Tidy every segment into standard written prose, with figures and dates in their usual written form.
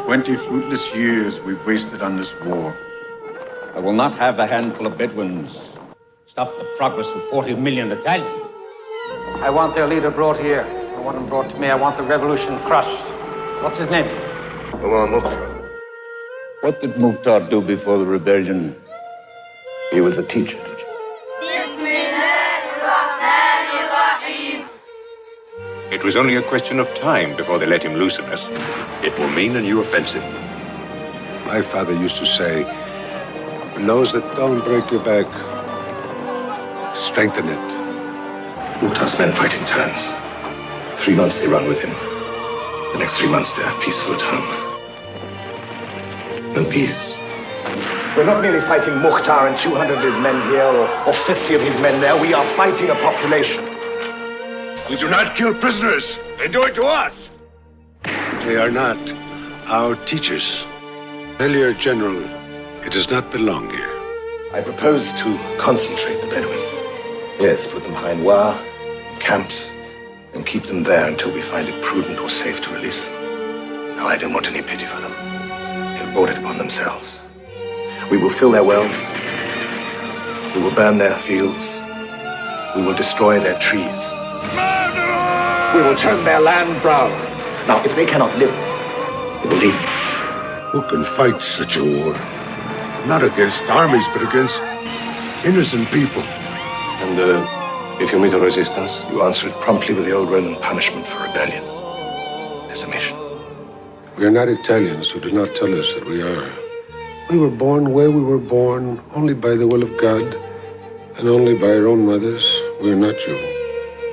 20 fruitless years we've wasted on this war. I will not have a handful of Bedouins stop the progress of 40 million Italians. I want their leader brought here. I want him brought to me. I want the revolution crushed. What's his name? Omar Mukhtar. What did Mukhtar do before the rebellion? He was a teacher. It was only a question of time before they let him loose on us. It will mean a new offensive. My father used to say, blows that don't break your back, strengthen it. Mukhtar's men fight in turns. 3 months they run with him. The next 3 months they're peaceful at home. No peace. We're not merely fighting Mukhtar and 200 of his men here or 50 of his men there. We are fighting a population. We do not kill prisoners. They do it to us. They are not our teachers. Earlier General, it does not belong here. I propose to concentrate the Bedouin. Yes, put them behind Wa, camps, and keep them there until we find it prudent or safe to release them. No, I don't want any pity for them. They've brought it upon themselves. We will fill their wells. We will burn their fields. We will destroy their trees. We will turn their land brown. Now, if they cannot live, we will leave. Who can fight such a war? Not against armies, but against innocent people. And if you meet a resistance, you answer it promptly with the old Roman punishment for rebellion. Decimation. We are not Italians, so do not tell us that we are. We were born where we were born, only by the will of God, and only by our own mothers. We are not you.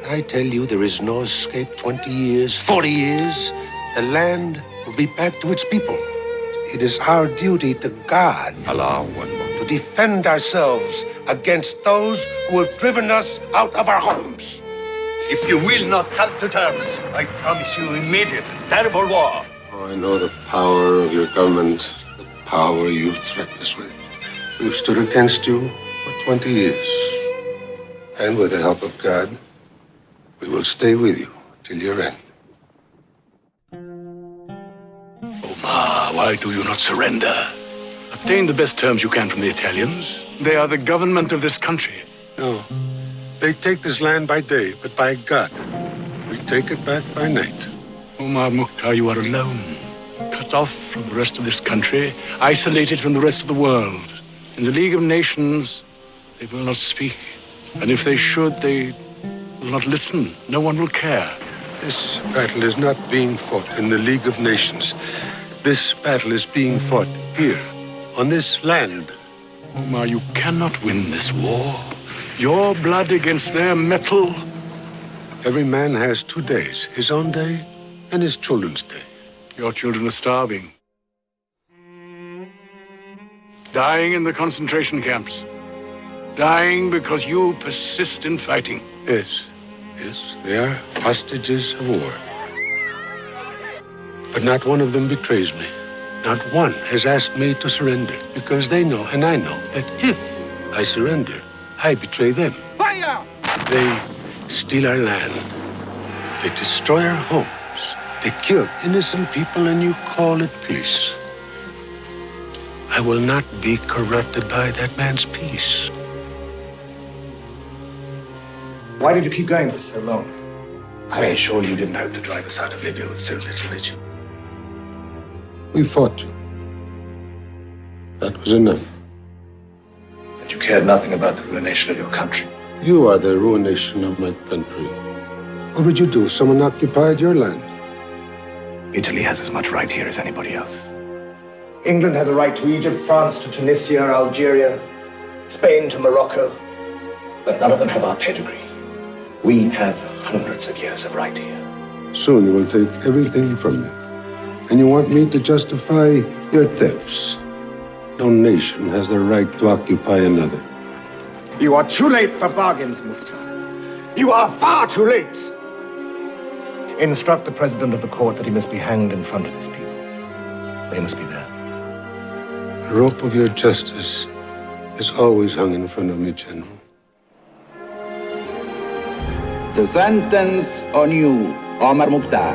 I tell you, there is no escape. 20 years, 40 years, the land will be back to its people. It is our duty to God, Allah one more. to defend ourselves against those who have driven us out of our homes. If you will not come to terms, I promise you immediate, terrible war. Oh, I know the power of your government, the power you threaten us with. We've stood against you for 20 years. And with the help of God, we will stay with you till your end. Omar, why do you not surrender? Obtain the best terms you can from the Italians. They are the government of this country. No, they take this land by day, but by God, we take it back by night. Omar Mukhtar, you are alone, cut off from the rest of this country, isolated from the rest of the world. In the League of Nations, they will not speak. And if they should, they will not listen. No one will care. This battle is not being fought in the League of Nations. This battle is being fought here, on this land. Omar, you cannot win this war. Your blood against their metal. Every man has 2 days, his own day and his children's day. Your children are starving. Dying in the concentration camps. Dying because you persist in fighting. Yes, they are hostages of war. But not one of them betrays me. Not one has asked me to surrender, because they know, and I know, that if I surrender, I betray them. Fire! They steal our land. They destroy our homes. They kill innocent people, and you call it peace. I will not be corrupted by that man's peace. Why did you keep going for so long? I mean, surely you didn't hope to drive us out of Libya with so little, did you? We fought you. That was enough. And you cared nothing about the ruination of your country. You are the ruination of my country. What would you do if someone occupied your land? Italy has as much right here as anybody else. England has a right to Egypt, France to Tunisia, Algeria, Spain to Morocco. But none of them have our pedigree. We have hundreds of years of right here. Soon you will take everything from me. And you want me to justify your thefts. No nation has the right to occupy another. You are too late for bargains, Mukhtar. You are far too late. Instruct the president of the court that he must be hanged in front of his people. They must be there. The rope of your justice is always hung in front of me, General. The sentence on you, Omar Mukhtar,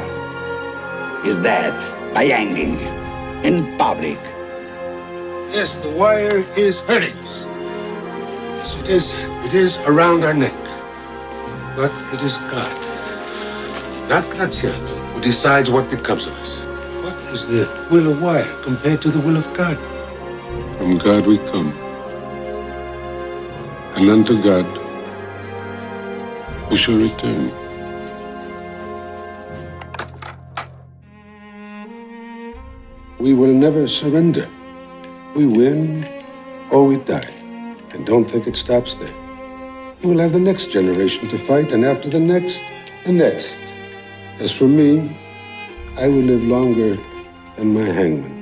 is death by hanging. in public. Yes, the wire is hurting us. Yes, it is. It is around our neck. But it is God, not Graziano, who decides what becomes of us. What is the will of wire compared to the will of God? From God we come, and unto God we shall return. We will never surrender. We win or we die. And don't think it stops there. We will have the next generation to fight, and after the next, the next. As for me, I will live longer than my hangman.